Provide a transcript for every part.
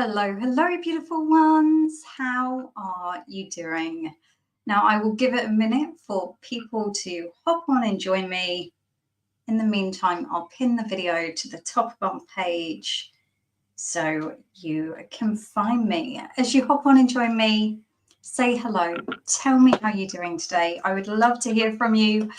Hello, beautiful ones. How are you doing? Now, I will give it a minute for people to hop on and join me. In the meantime, I'll pin the video to the top of our page so you can find me. As you hop on and join me, say hello. Tell me how you're doing today. I would love to hear from you.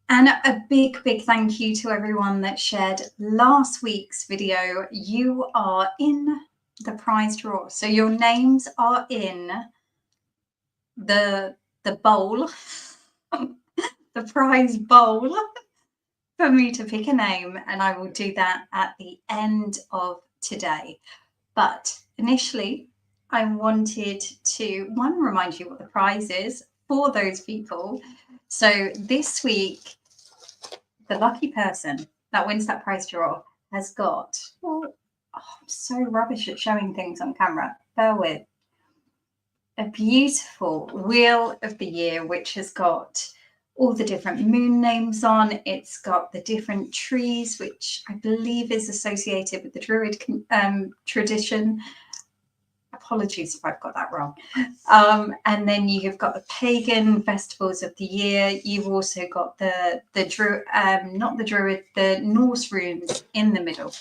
And a big thank you to everyone that shared last week's video. You are in the prize draw. So your names are in the bowl, the prize bowl for me to pick a name, and I will do that at the end of today. But initially, I wanted to, remind you what the prize is for those people. So this week, the lucky person that wins that prize draw has got, I'm so rubbish at showing things on camera, bear with, a beautiful Wheel of the Year, which has got all the different moon names on. It's got the different trees, which I believe is associated with the Druid tradition. Apologies if I've got that wrong. And then you have got the pagan festivals of the year. You've also got the Norse runes in the middle.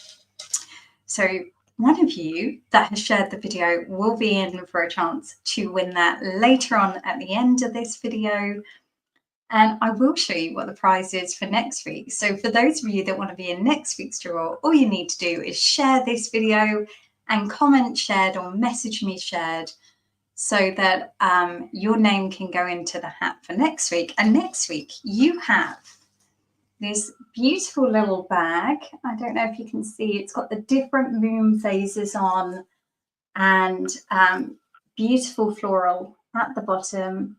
So one of you that has shared the video will be in for a chance to win that later on at the end of this video. And I will show you what the prize is for next week. So for those of you that want to be in next week's draw, all you need to do is share this video and comment shared or message me shared so that your name can go into the hat for next week. And next week you have this beautiful little bag. I don't know if you can see, it's got the different moon phases on and beautiful floral at the bottom.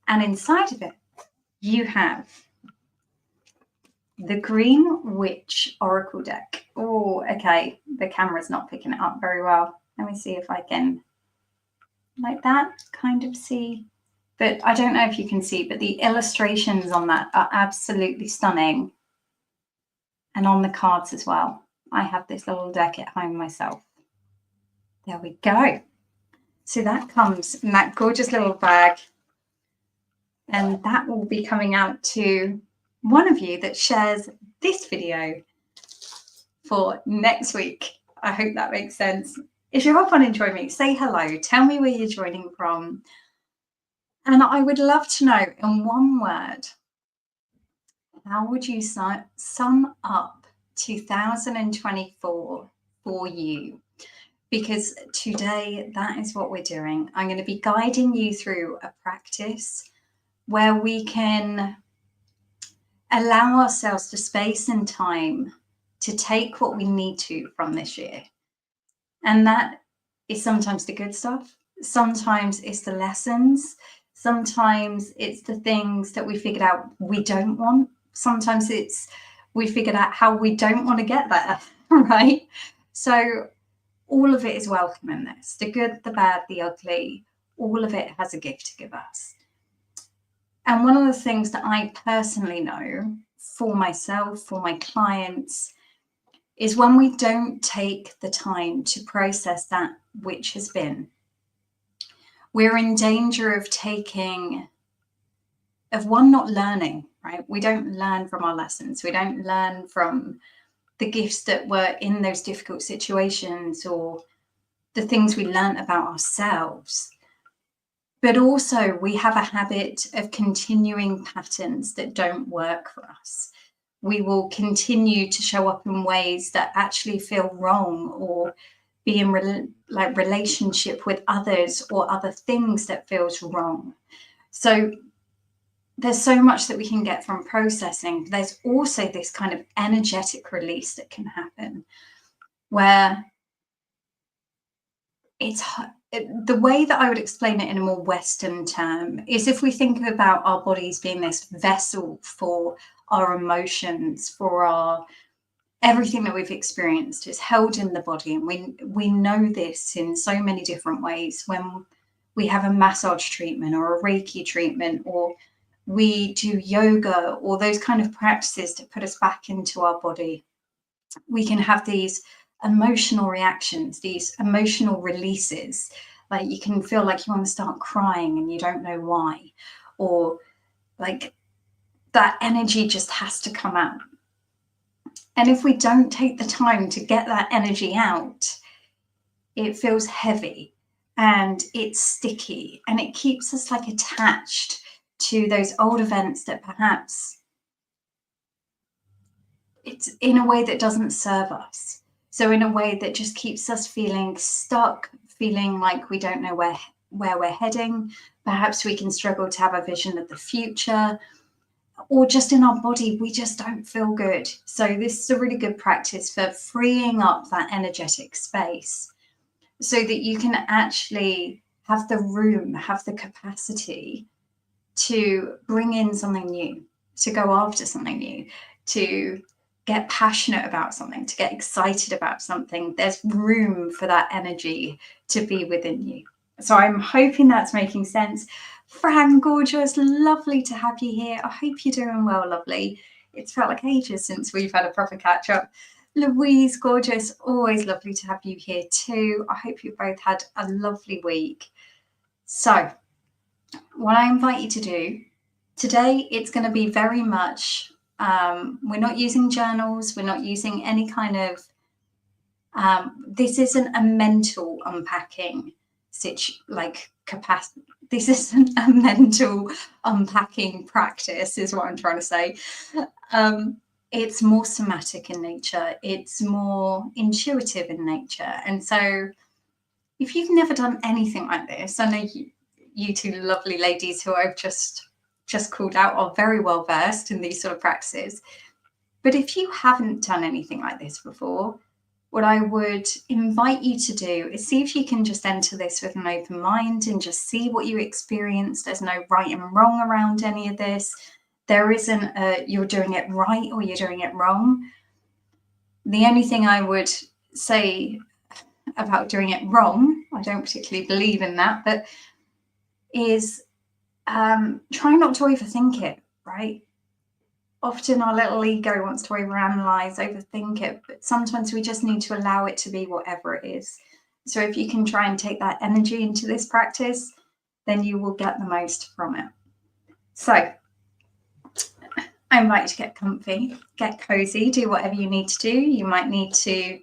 And inside of it, you have the Green Witch Oracle deck. Oh, okay. The camera's not picking it up very well. Let me see if I can, like that, kind of see. But I don't know if you can see, but the illustrations on that are absolutely stunning. And on the cards as well. I have this little deck at home myself. There we go. So that comes in that gorgeous little bag. And that will be coming out to one of you that shares this video for next week. I hope that makes sense. If you hop on and join me, say hello. Tell me where you're joining from. And I would love to know, in one word, how would you sum up 2024 for you? Because today, that is what we're doing. I'm going to be guiding you through a practice where we can allow ourselves the space and time to take what we need to from this year. And that is sometimes the good stuff. Sometimes it's the lessons. Sometimes it's the things that we figured out we don't want. Sometimes it's we figured out how we don't want to get there, right? So all of it is welcome in this. The good, the bad, the ugly, all of it has a gift to give us. And one of the things that I personally know for myself, for my clients, is when we don't take the time to process that which has been, we're in danger of not learning, right? We don't learn from our lessons. We don't learn from the gifts that were in those difficult situations or the things we learned about ourselves. But also we have a habit of continuing patterns that don't work for us. We will continue to show up in ways that actually feel wrong or be in relationship with others or other things that feels wrong. So there's so much that we can get from processing. There's also this kind of energetic release that can happen where the way that I would explain it in a more Western term is if we think about our bodies being this vessel for our emotions, for our everything that we've experienced is held in the body. And we know this in so many different ways when we have a massage treatment or a Reiki treatment, or we do yoga, or those kind of practices to put us back into our body. We can have these emotional reactions, these emotional releases. Like you can feel like you want to start crying and you don't know why, or like that energy just has to come out. And if we don't take the time to get that energy out, it feels heavy and it's sticky and it keeps us like attached to those old events that perhaps it's in a way that doesn't serve us. So in a way that just keeps us feeling stuck, feeling like we don't know where we're heading. Perhaps we can struggle to have a vision of the future, or just in our body, we just don't feel good. So this is a really good practice for freeing up that energetic space so that you can actually have the room, have the capacity to bring in something new, to go after something new, to get passionate about something, to get excited about something. There's room for that energy to be within you. So I'm hoping that's making sense. Fran, gorgeous, lovely to have you here. I hope you're doing well, lovely. It's felt like ages since we've had a proper catch up. Louise, gorgeous, always lovely to have you here too. I hope you've both had a lovely week. So what I invite you to do today, it's going to be very much, we're not using journals, we're not using any kind of, this isn't a mental unpacking capacity. This isn't a mental unpacking practice, is what I'm trying to say. It's more somatic in nature. It's more intuitive in nature. And so if you've never done anything like this, I know you two lovely ladies who I've just called out are very well versed in these sort of practices. But if you haven't done anything like this before, what I would invite you to do is see if you can just enter this with an open mind and just see what you experience. There's no right and wrong around any of this. There isn't a you're doing it right or you're doing it wrong. The only thing I would say about doing it wrong, I don't particularly believe in that, but is try not to overthink it, right? Often our little ego wants to overanalyze, overthink it, but sometimes we just need to allow it to be whatever it is. So if you can try and take that energy into this practice, then you will get the most from it. So I invite you to get comfy, get cozy, do whatever you need to do. You might need to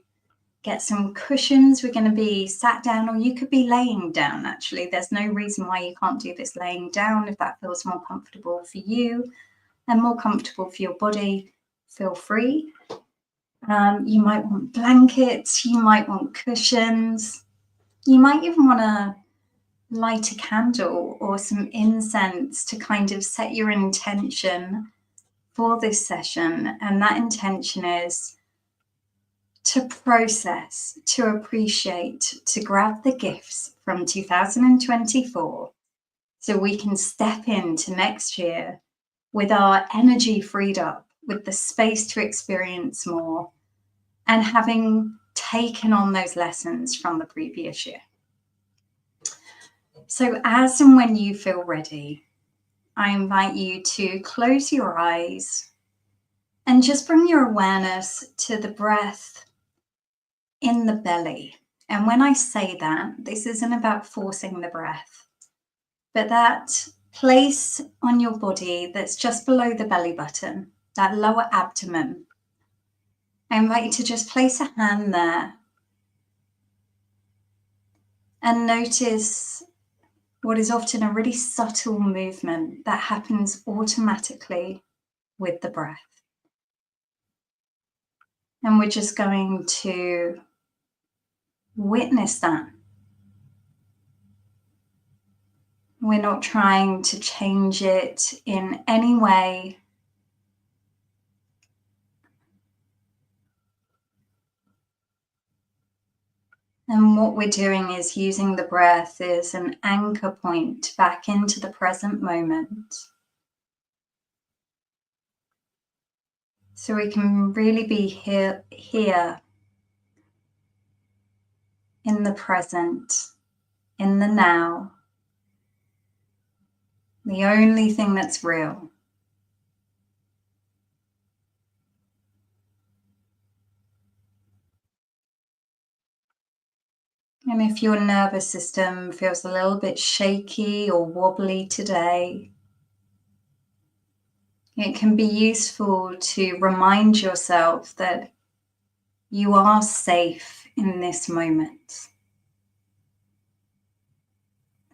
get some cushions. We're going to be sat down, or you could be laying down. Actually, there's no reason why you can't do this laying down if that feels more comfortable for you and more comfortable for your body. Feel free. You might want blankets, you might want cushions, you might even want to light a candle or some incense to kind of set your intention for this session. And that intention is to process, to appreciate, to grab the gifts from 2024 so we can step into next year with our energy freed up, with the space to experience more, and having taken on those lessons from the previous year. So as and when you feel ready, I invite you to close your eyes and just bring your awareness to the breath in the belly. And when I say that, this isn't about forcing the breath, but that place on your body that's just below the belly button, that lower abdomen. I invite you to just place a hand there and notice what is often a really subtle movement that happens automatically with the breath. And we're just going to witness that. We're not trying to change it in any way. And what we're doing is using the breath as an anchor point back into the present moment. So we can really be here in the present, in the now, the only thing that's real. And if your nervous system feels a little bit shaky or wobbly today, it can be useful to remind yourself that you are safe in this moment.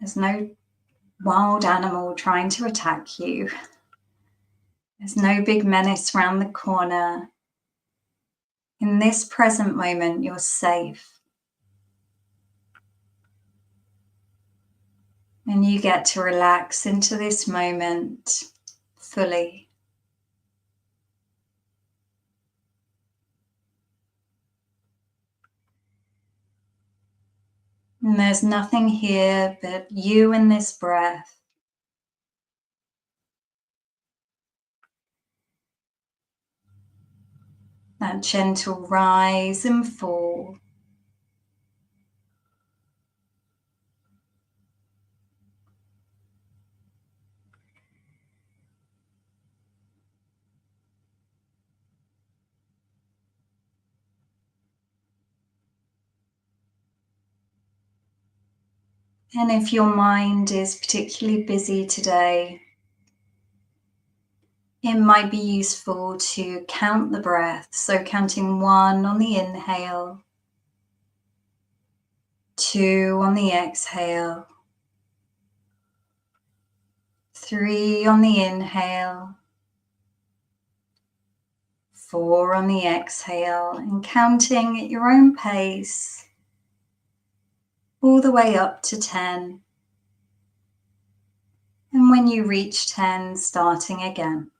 There's no wild animal trying to attack you. There's no big menace around the corner. In this present moment, you're safe. And you get to relax into this moment fully. And there's nothing here but you and this breath. That gentle rise and fall. And if your mind is particularly busy today, it might be useful to count the breath. So counting 1 on the inhale, 2 on the exhale, 3 on the inhale, 4 on the exhale, and counting at your own pace all the way up to 10. And when you reach 10, starting again.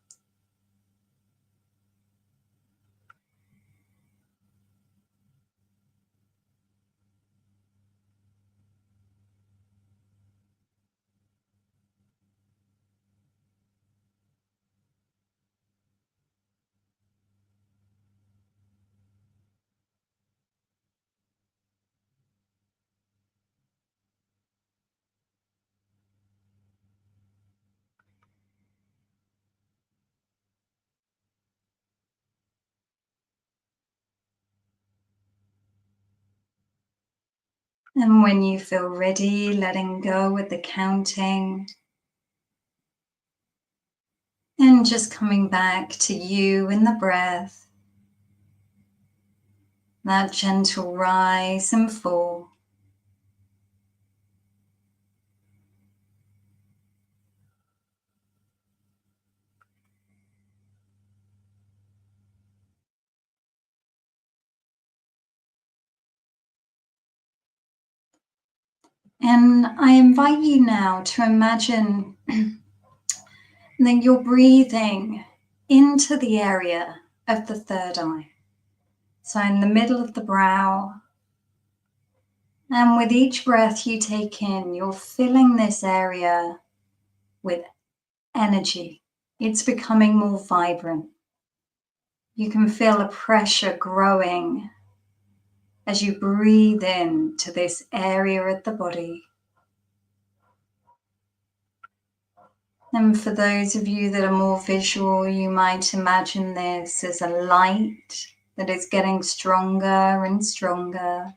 And when you feel ready, letting go with the counting. And just coming back to you in the breath. That gentle rise and fall. And I invite you now to imagine that you're breathing into the area of the third eye. So in the middle of the brow. And with each breath you take in, you're filling this area with energy. It's becoming more vibrant. You can feel a pressure growing as you breathe in to this area of the body. And for those of you that are more visual, you might imagine this as a light that is getting stronger and stronger.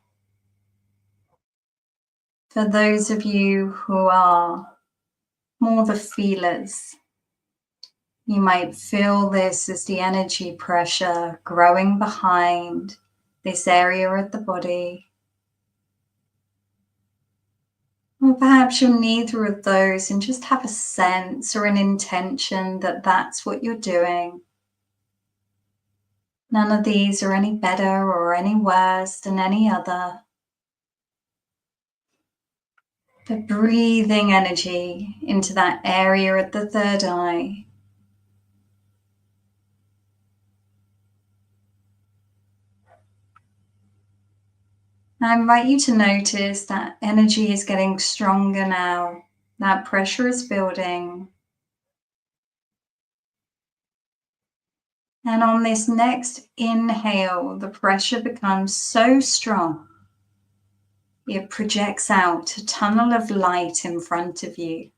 For those of you who are more the feelers, you might feel this as the energy pressure growing behind this area of the body. Or perhaps you're neither of those and just have a sense or an intention that that's what you're doing. None of these are any better or any worse than any other. But breathing energy into that area at the third eye. I invite you to notice that energy is getting stronger now. That pressure is building. And on this next inhale, the pressure becomes so strong, it projects out a tunnel of light in front of you.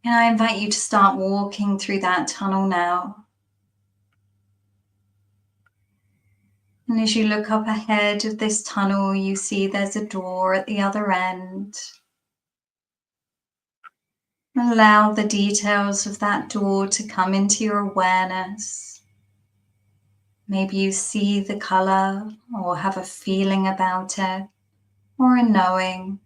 And I invite you to start walking through that tunnel now. And as you look up ahead of this tunnel, you see there's a door at the other end. Allow the details of that door to come into your awareness. Maybe you see the color or have a feeling about it or a knowing.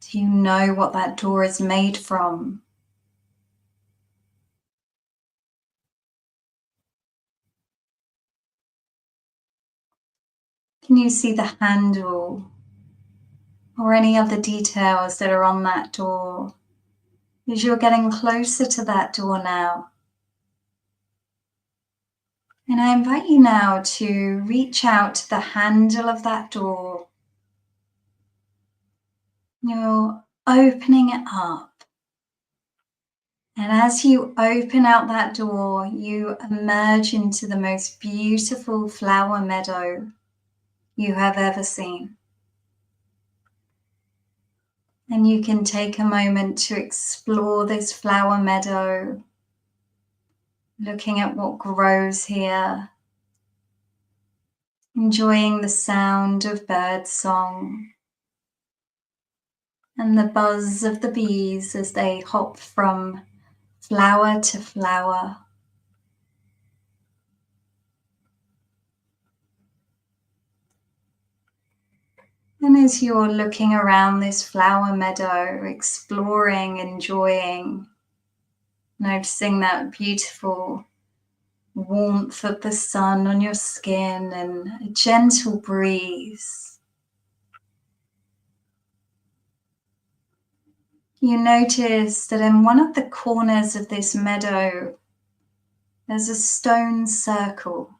Do you know what that door is made from? Can you see the handle or any other details that are on that door? As you're getting closer to that door now. And I invite you now to reach out to the handle of that door. You're opening it up. And as you open out that door, you emerge into the most beautiful flower meadow you have ever seen. And you can take a moment to explore this flower meadow, looking at what grows here, enjoying the sound of bird song and the buzz of the bees as they hop from flower to flower. And as you're looking around this flower meadow, exploring, enjoying, noticing that beautiful warmth of the sun on your skin and a gentle breeze, you notice that in one of the corners of this meadow, there's a stone circle.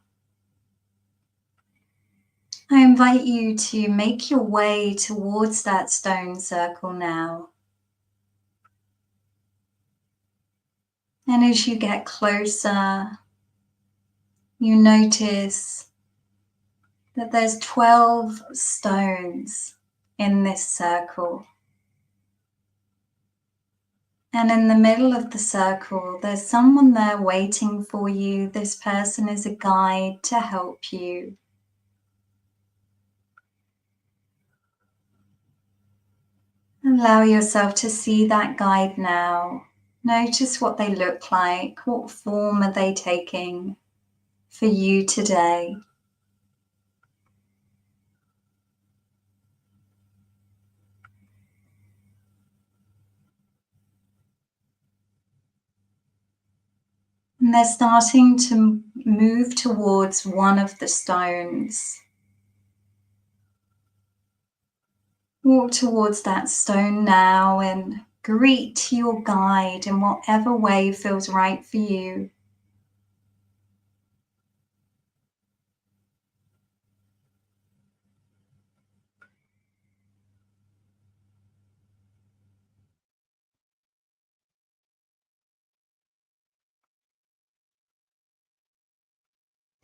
I invite you to make your way towards that stone circle now. And as you get closer, you notice that there's 12 stones in this circle. And in the middle of the circle, there's someone there waiting for you. This person is a guide to help you. Allow yourself to see that guide now. Notice what they look like. What form are they taking for you today? And they're starting to move towards one of the stones. Walk towards that stone now and greet your guide in whatever way feels right for you.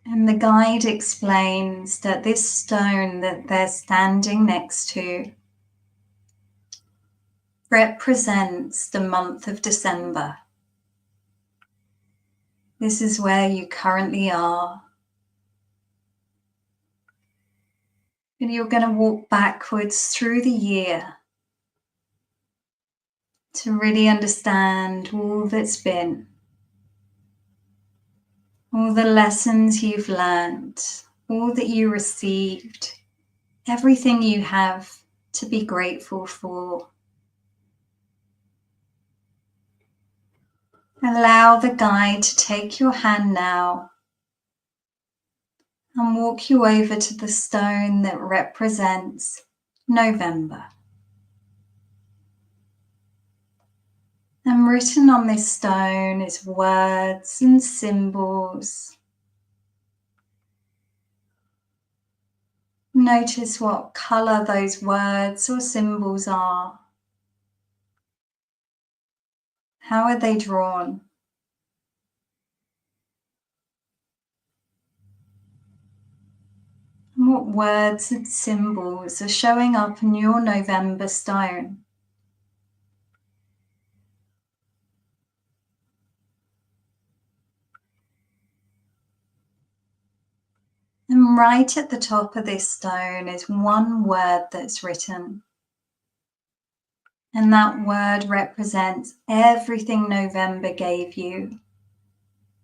And the guide explains that this stone that they're standing next to represents the month of December. This is where you currently are. And you're going to walk backwards through the year to really understand all that's been, all the lessons you've learned, all that you received, everything you have to be grateful for. Allow the guide to take your hand now and walk you over to the stone that represents November. And written on this stone is words and symbols. Notice what color those words or symbols are. How are they drawn? And what words and symbols are showing up in your November stone? And right at the top of this stone is one word that's written. And that word represents everything November gave you,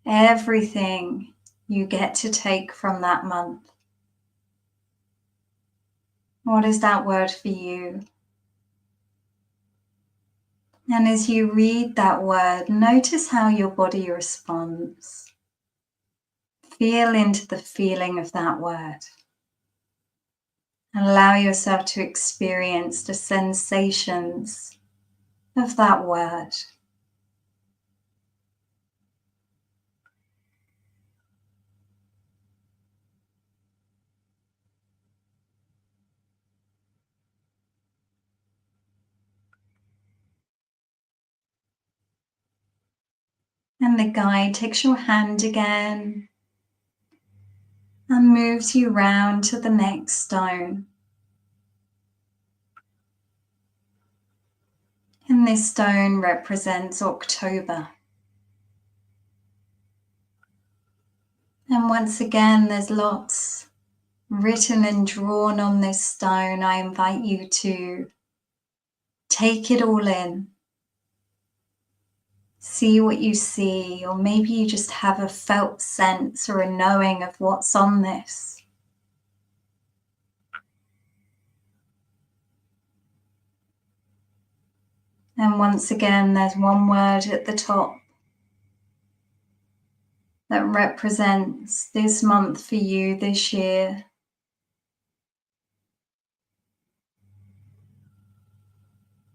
everything you get to take from that month. What is that word for you? And as you read that word, notice how your body responds. Feel into the feeling of that word. Allow yourself to experience the sensations of that word. And the guide takes your hand again and moves you round to the next stone. And this stone represents October. And once again, there's lots written and drawn on this stone. I invite you to take it all in. See what you see, or maybe you just have a felt sense or a knowing of what's on this. And once again, there's one word at the top that represents this month for you this year.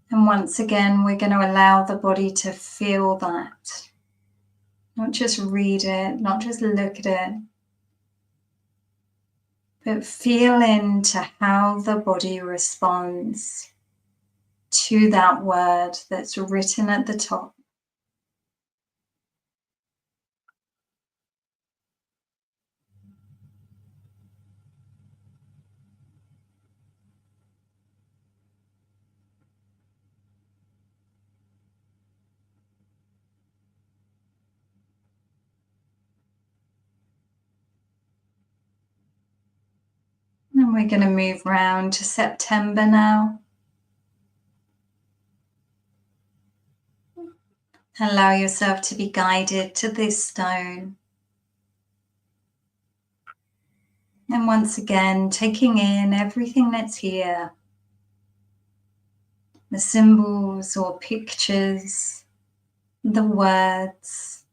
And once again, we're going to allow the body to feel that. Not just read it, not just look at it, but feel into how the body responds to that word that's written at the top. And we're going to move round to September now. Allow yourself to be guided to this stone. And once again, taking in everything that's here. The symbols or pictures, the words.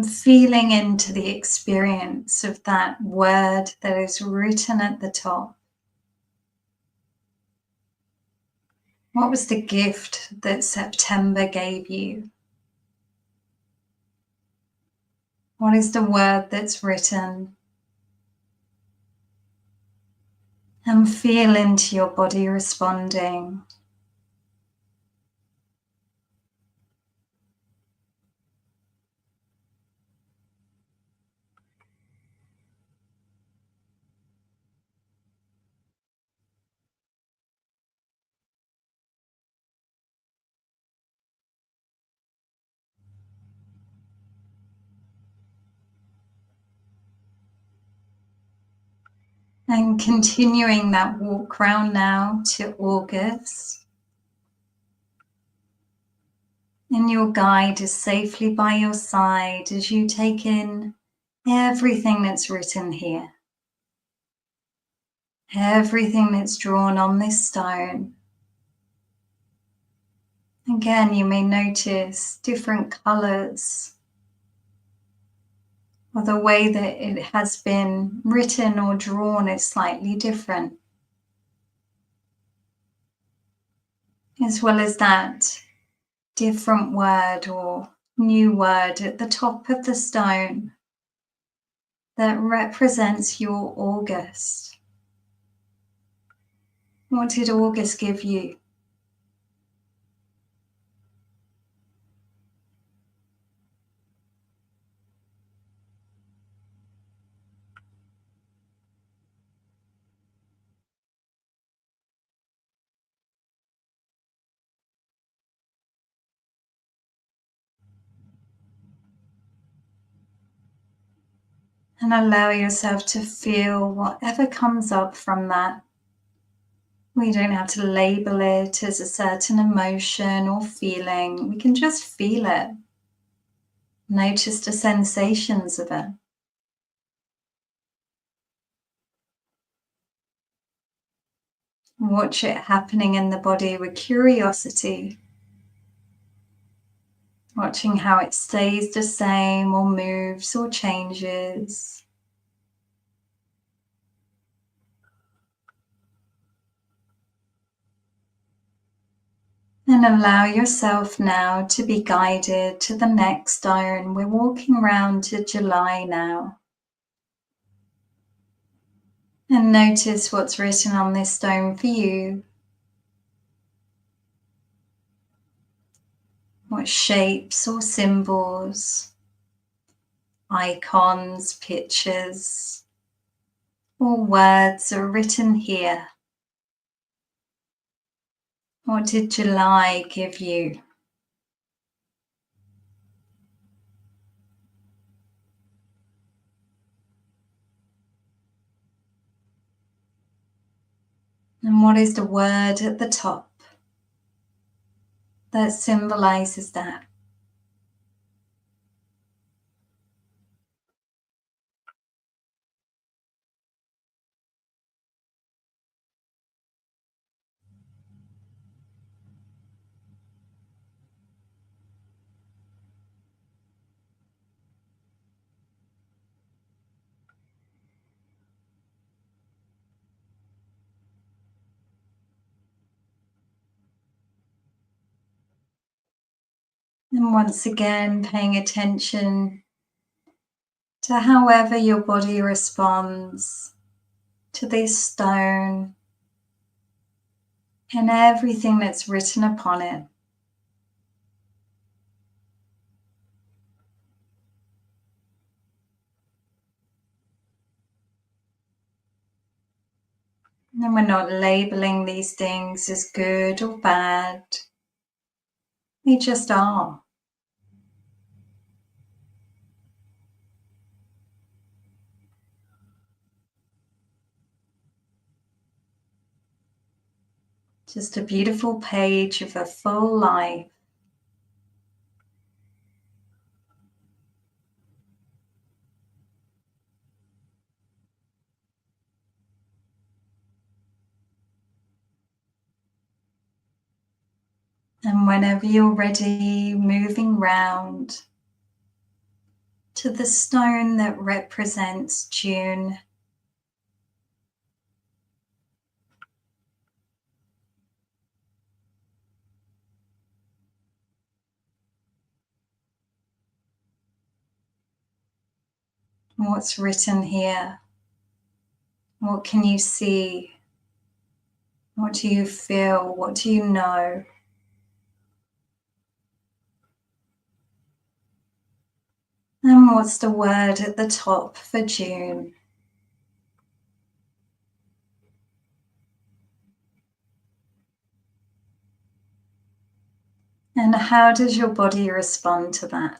Feeling into the experience of that word that is written at the top. What was the gift that September gave you? What is the word that's written? And feel into your body responding. And continuing that walk round now to August. And your guide is safely by your side as you take in everything that's written here. Everything that's drawn on this stone. Again, you may notice different colors or the way that it has been written or drawn is slightly different. As well as that different word or new word at the top of the stone that represents your August. What did August give you? And allow yourself to feel whatever comes up from that. We don't have to label it as a certain emotion or feeling. We can just feel it. Notice the sensations of it. Watch it happening in the body with curiosity. Watching how it stays the same or moves or changes. And allow yourself now to be guided to the next stone. We're walking around to July now. And notice what's written on this stone for you. What shapes or symbols, icons, pictures, or words are written here. What did July give you? And what is the word at the top that symbolizes that? And once again, paying attention to however your body responds to this stone and everything that's written upon it. And we're not labeling these things as good or bad. They just are. Just a beautiful page of a full life. And whenever you're ready, moving round to the stone that represents June. What's written here? What can you see? What do you feel? What do you know? And what's the word at the top for June? And how does your body respond to that?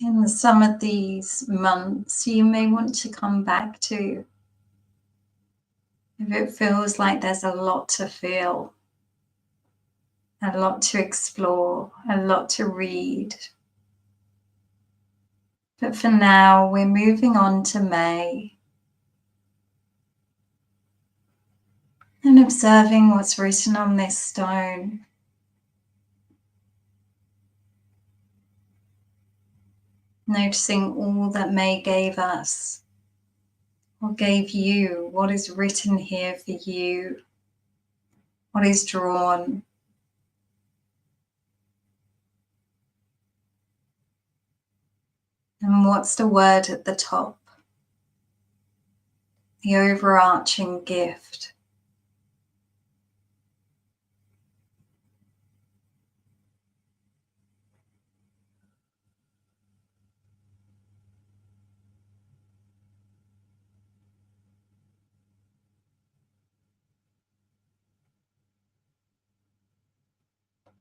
In some of these months, you may want to come back to if it feels like there's a lot to feel, a lot to explore, a lot to read. But for now, we're moving on to May and observing what's written on this stone. Noticing all that May gave us or gave you, what is written here for you, what is drawn. And what's the word at the top? The overarching gift.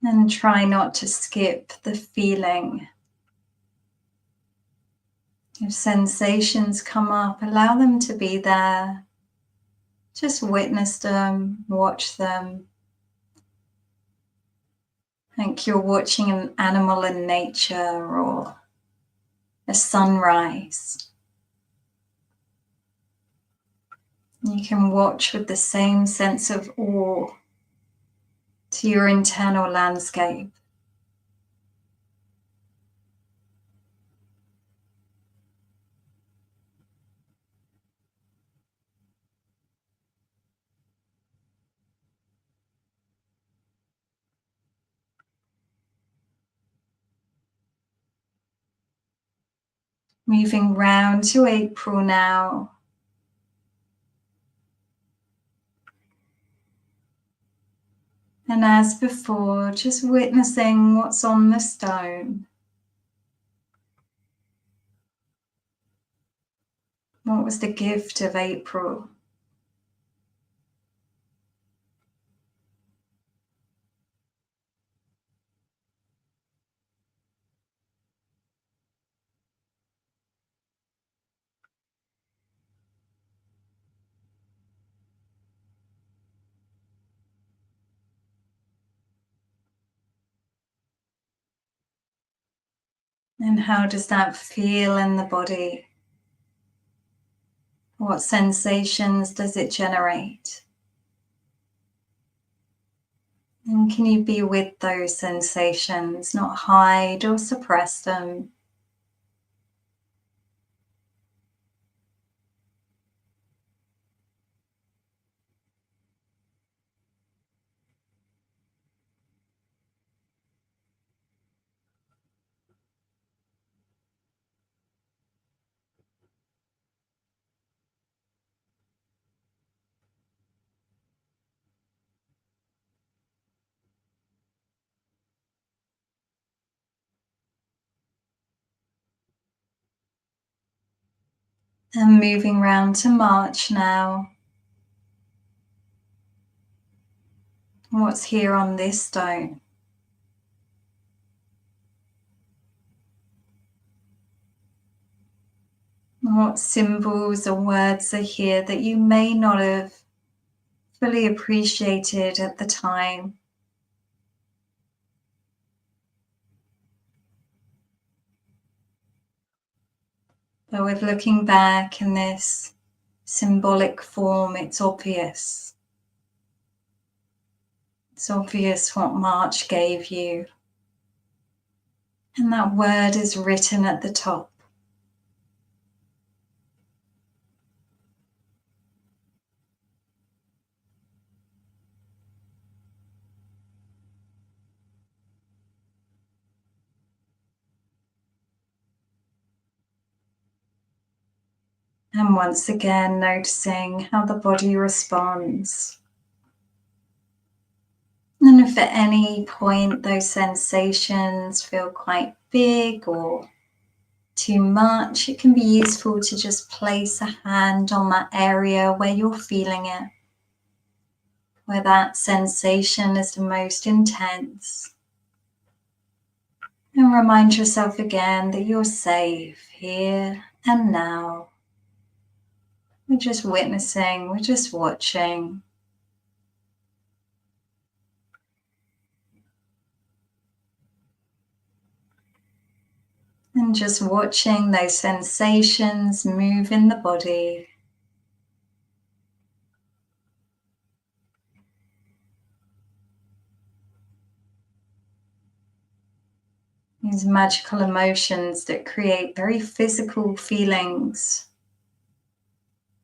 And try not to skip the feeling. If sensations come up, allow them to be there. Just witness them, watch them. Like you're watching an animal in nature or a sunrise. You can watch with the same sense of awe to your internal landscape. Moving round to April now. And as before, just witnessing what's on the stone. What was the gift of April? And how does that feel in the body? What sensations does it generate? And can you be with those sensations, not hide or suppress them? And moving round to March now. What's here on this stone? What symbols or words are here that you may not have fully appreciated at the time? But with looking back in this symbolic form, it's obvious. It's obvious what March gave you. And that word is written at the top. And once again, noticing how the body responds. And if at any point those sensations feel quite big or too much, it can be useful to just place a hand on that area where you're feeling it, where that sensation is the most intense. And remind yourself again that you're safe here and now. We're just witnessing, we're just watching. And just watching those sensations move in the body. These magical emotions that create very physical feelings,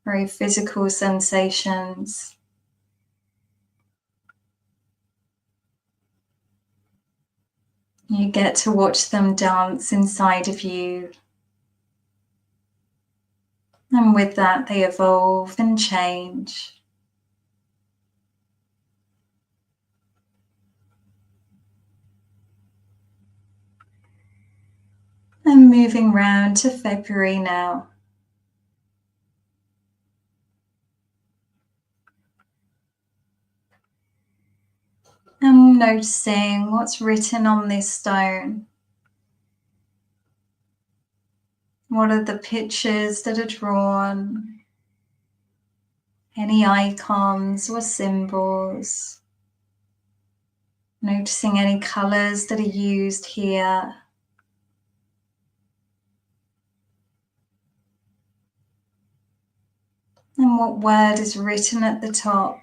very physical sensations. You get to watch them dance inside of you And with that, they evolve and change. And moving round to February now. And noticing what's written on this stone. What are the pictures that are drawn? Any icons or symbols? Noticing any colors that are used here. And what word is written at the top?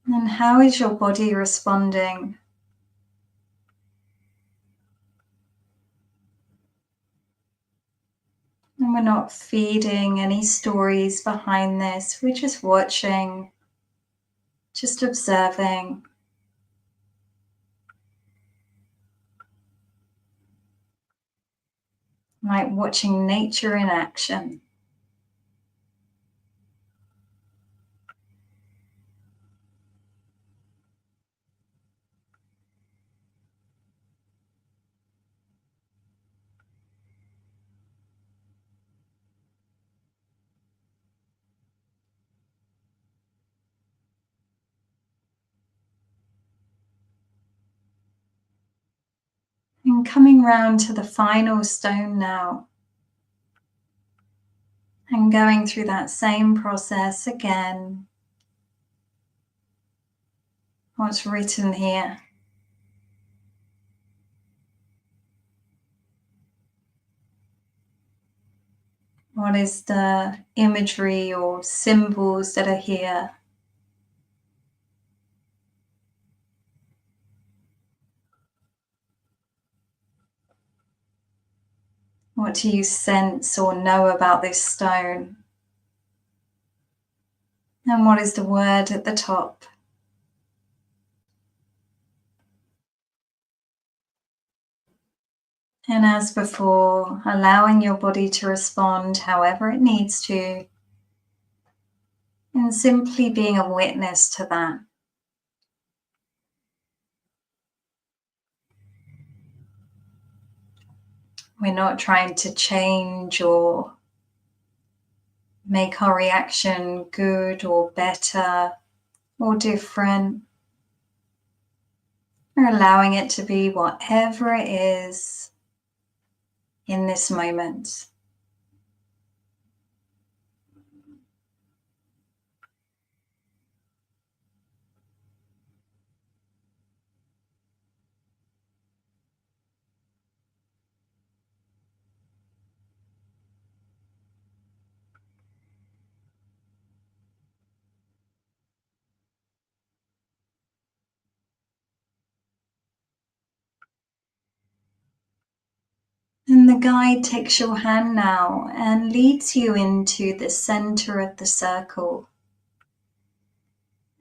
And how is your body responding? And we're not feeding any stories behind this. We're just watching, just observing. Like watching nature in action. And coming round to the final stone now. And going through that same process again. What's written here? What is the imagery or symbols that are here? What do you sense or know about this stone? And what is the word at the top? And as before, allowing your body to respond however it needs to, and simply being a witness to that. We're not trying to change or make our reaction good or better or different. We're allowing it to be whatever it is in this moment. And the guide takes your hand now and leads you into the center of the circle.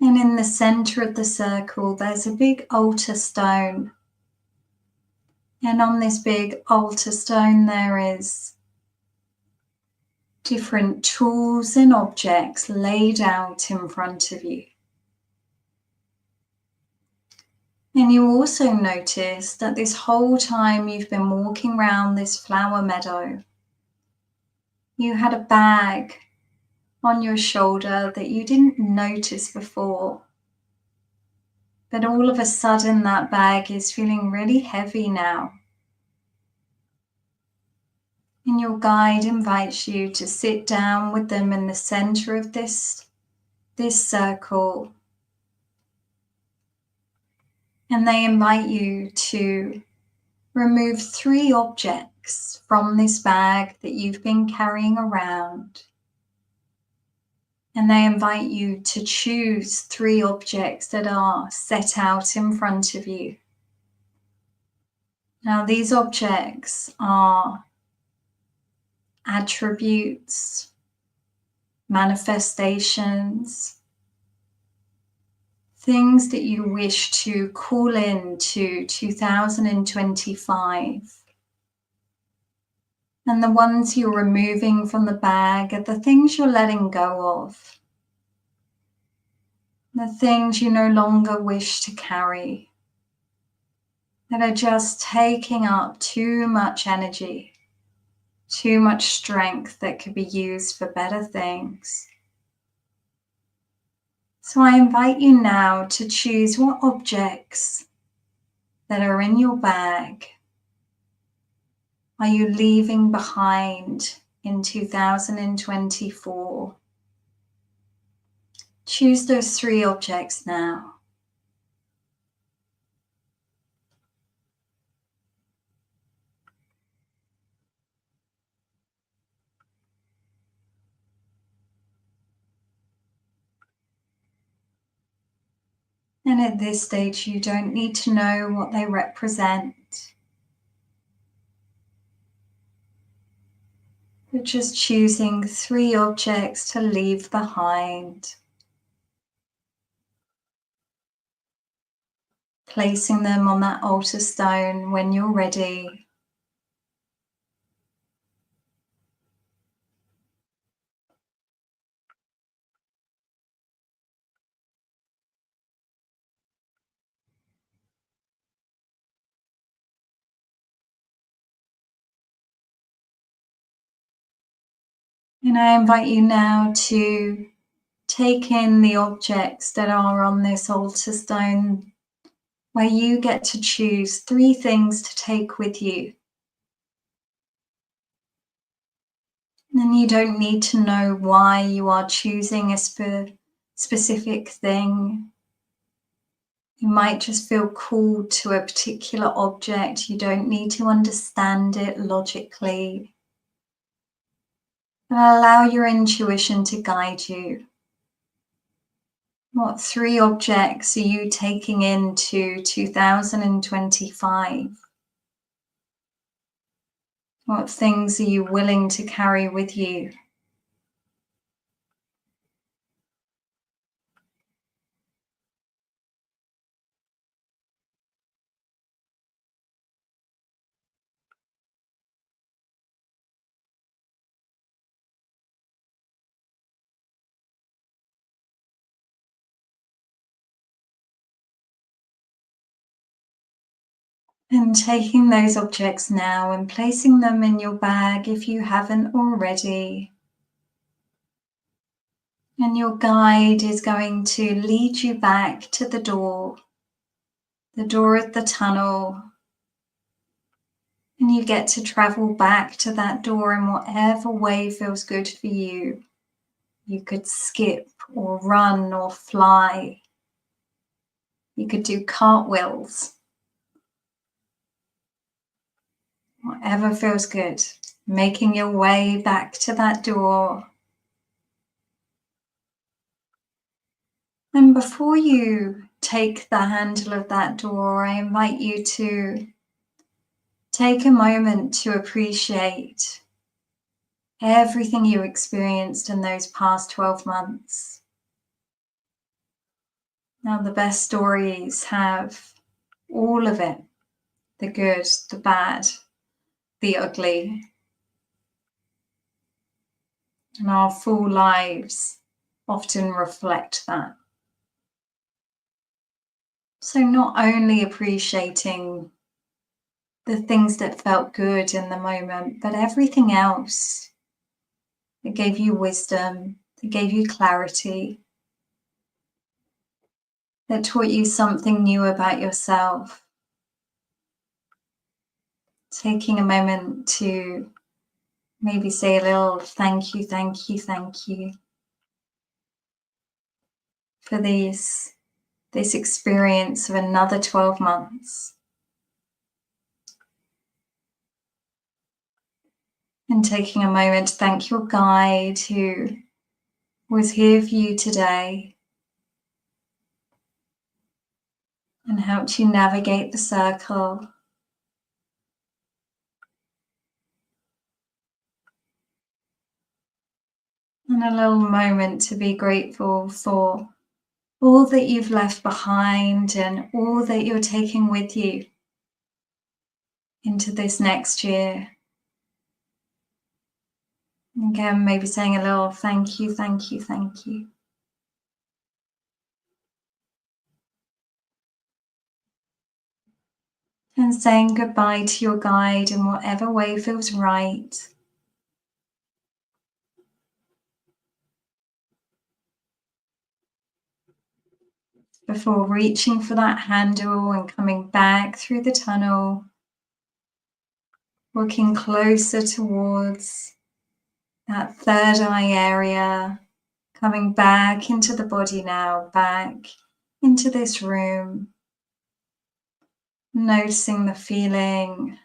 And in the center of the circle, there's a big altar stone. And on this big altar stone, there is different tools and objects laid out in front of you. And you also notice that this whole time you've been walking around this flower meadow, you had a bag on your shoulder that you didn't notice before. But all of a sudden that bag is feeling really heavy now. And your guide invites you to sit down with them in the center of this circle. And they invite you to remove 3 objects from this bag that you've been carrying around. And they invite you to choose 3 objects that are set out in front of you. Now, these objects are attributes, manifestations, things that you wish to call in to 2025. And the ones you're removing from the bag are the things you're letting go of, the things you no longer wish to carry, that are just taking up too much energy, too much strength that could be used for better things. So I invite you now to choose what objects that are in your bag are you leaving behind in 2024. Choose those 3 objects now. And at this stage, you don't need to know what they represent, but just choosing 3 objects to leave behind, placing them on that altar stone when you're ready. And I invite you now to take in the objects that are on this altar stone, where you get to choose 3 things to take with you. And you don't need to know why you are choosing a specific thing. You might just feel called to a particular object. You don't need to understand it logically. And allow your intuition to guide you. What 3 objects are you taking into 2025? What things are you willing to carry with you? And taking those objects now and placing them in your bag if you haven't already. And your guide is going to lead you back to the door of the tunnel. And you get to travel back to that door in whatever way feels good for you. You could skip or run or fly. You could do cartwheels. Whatever feels good. Making your way back to that door. And before you take the handle of that door, I invite you to take a moment to appreciate everything you experienced in those past 12 months. Now, the best stories have all of it, the good, the bad, the ugly. And our full lives often reflect that. So not only appreciating the things that felt good in the moment, but everything else that gave you wisdom, that gave you clarity, that taught you something new about yourself. Taking a moment to maybe say a little thank you, thank you, thank you for this experience of another 12 months. And taking a moment to thank your guide who was here for you today and helped you navigate the circle. And a little moment to be grateful for all that you've left behind and all that you're taking with you into this next year. Again, maybe saying a little thank you, thank you, thank you. And saying goodbye to your guide in whatever way feels right. Before reaching for that handle and coming back through the tunnel, walking closer towards that third eye area, coming back into the body now, back into this room, noticing the feeling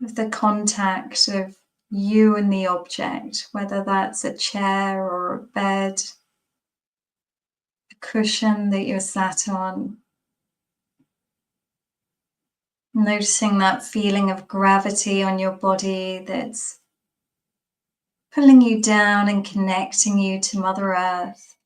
of the contact of you and the object, whether that's a chair or a bed, a cushion that you're sat on. Noticing that feeling of gravity on your body that's pulling you down and connecting you to Mother Earth.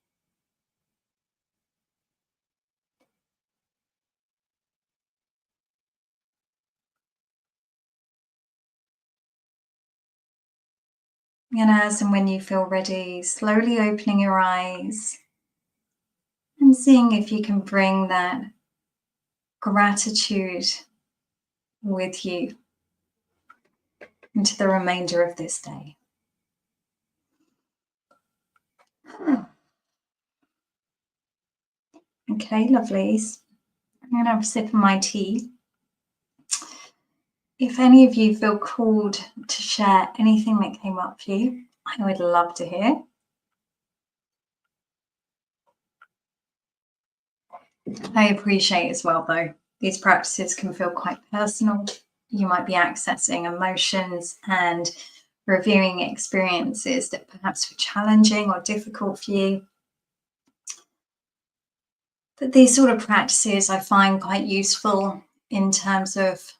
And as and when you feel ready, slowly opening your eyes and seeing if you can bring that gratitude with you into the remainder of this day. Okay, lovelies. I'm going to have a sip of my tea. If any of you feel called to share anything that came up for you, I would love to hear. I appreciate as well, though, these practices can feel quite personal. You might be accessing emotions and reviewing experiences that perhaps were challenging or difficult for you. But these sort of practices I find quite useful in terms of,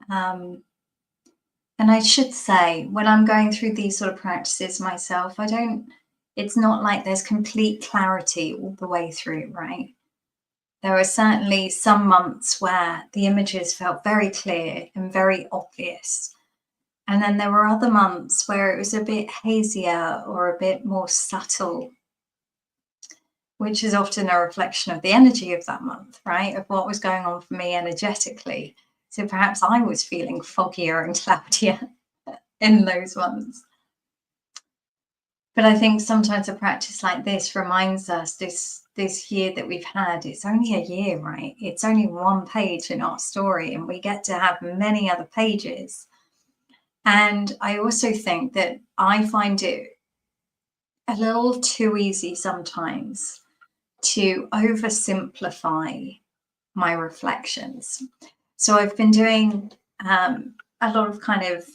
and I should say, when I'm going through these sort of practices myself, it's not like there's complete clarity all the way through, right? There were certainly some months where the images felt very clear and very obvious. And then there were other months where it was a bit hazier or a bit more subtle, which is often a reflection of the energy of that month, right? Of what was going on for me energetically. So perhaps I was feeling foggier and cloudier in those months. But I think sometimes a practice like this reminds us this year that we've had, it's only a year, right? It's only one page in our story, and we get to have many other pages. And I also think that I find it a little too easy sometimes to oversimplify my reflections. So I've been doing a lot of kind of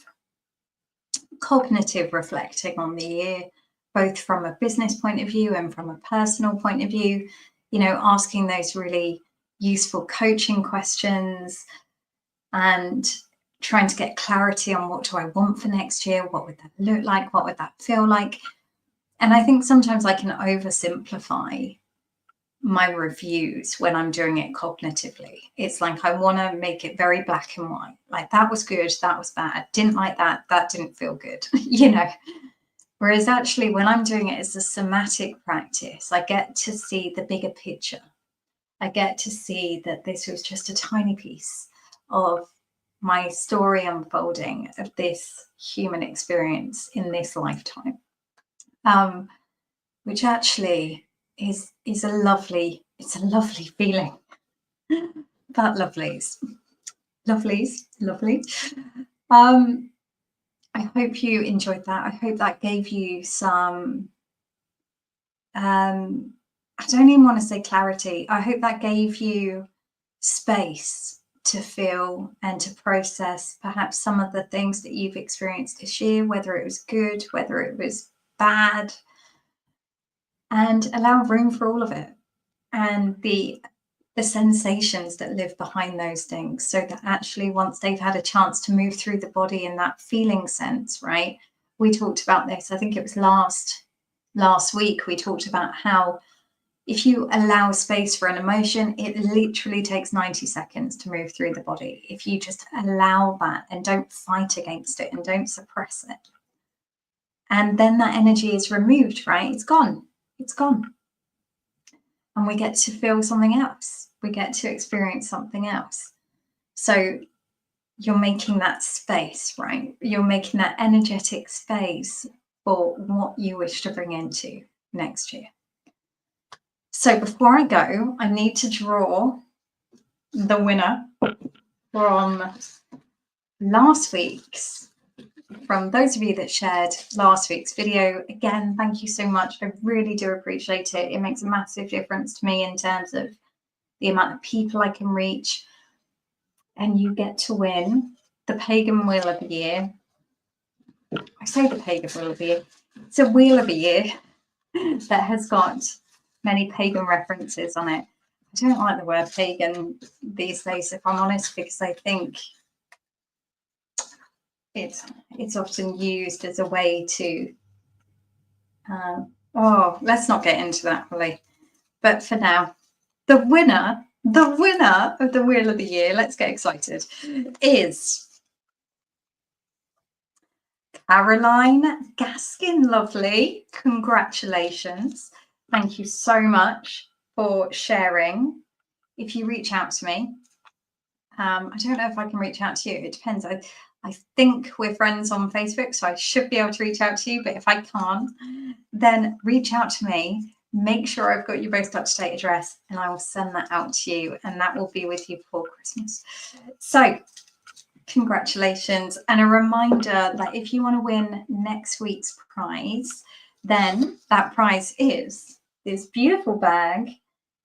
cognitive reflecting on the year, both from a business point of view and from a personal point of view, asking those really useful coaching questions and trying to get clarity on what do I want for next year? What would that look like? What would that feel like? And I think sometimes I can oversimplify my reviews when I'm doing it cognitively. It's like I want to make it very black and white. Like that was good, that was bad. Didn't like that, that didn't feel good, Whereas actually when I'm doing it as a somatic practice, I get to see the bigger picture. I get to see that this was just a tiny piece of my story unfolding of this human experience in this lifetime, which actually is a lovely feeling. But lovely. I hope you enjoyed that. I hope that gave you some I don't even want to say clarity. I hope that gave you space to feel and to process perhaps some of the things that you've experienced this year, whether it was good, whether it was bad, and allow room for all of it and the sensations that live behind those things, so that actually once they've had a chance to move through the body in that feeling sense, right? We talked about this, I think it was last week, we talked about how If you allow space for an emotion, it literally takes 90 seconds to move through the body. If you just allow that and don't fight against it and don't suppress it. And then that energy is removed, right? It's gone. It's gone. And we get to feel something else. We get to experience something else. So you're making that space, right? You're making that energetic space for what you wish to bring into next year. So before I go, I need to draw the winner from last week's, from those of you that shared last week's video. Again, thank you so much. I really do appreciate it. It makes a massive difference to me in terms of the amount of people I can reach. And you get to win the Pagan Wheel of the Year. I say the Pagan Wheel of the Year. It's a Wheel of the Year that has got many pagan references on it. I don't like the word pagan these days, if I'm honest, because I think it's often used as a way to let's not get into that, really. But for now, the winner of the Wheel of the Year, let's get excited, is Caroline Gaskin. Lovely. Congratulations. Thank you so much for sharing. If you reach out to me, I don't know if I can reach out to you. It depends. I think we're friends on Facebook, so I should be able to reach out to you. But if I can't, then reach out to me. Make sure I've got your most up-to-date address, and I will send that out to you, and that will be with you before Christmas. So congratulations, and a reminder that if you want to win next week's prize, then that prize is this beautiful bag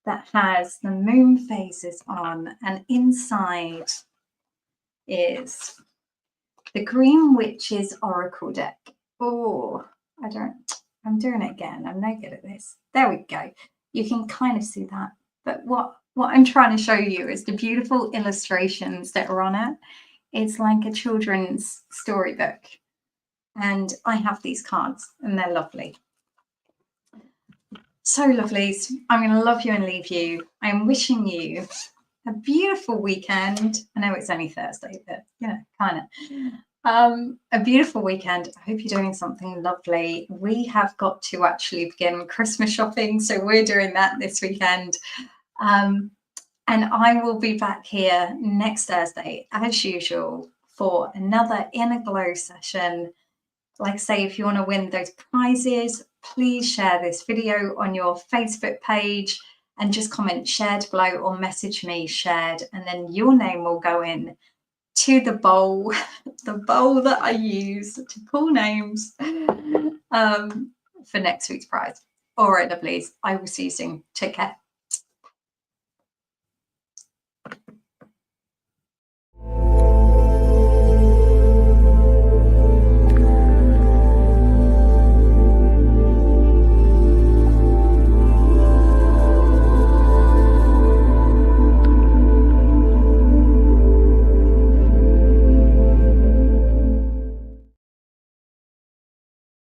that has the moon phases on, and inside is the Green Witches Oracle deck. Oh, I'm doing it again. I'm no good at this. There we go. You can kind of see that. But what I'm trying to show you is the beautiful illustrations that are on it. It's like a children's storybook. And I have these cards, and they're lovely. So lovelies, I'm going to love you and leave you. I am wishing you a beautiful weekend. I know it's only Thursday, but kind of. A beautiful weekend. I hope you're doing something lovely. We have got to actually begin Christmas shopping, so we're doing that this weekend. And I will be back here next Thursday, as usual, for another Inner Glow session. Like I say, if you want to win those prizes, please share this video on your Facebook page and just comment shared below or message me shared, and then your name will go in to the bowl, the bowl that I use to pull names for next week's prize. All right, lovelies, I will see you soon. Take care.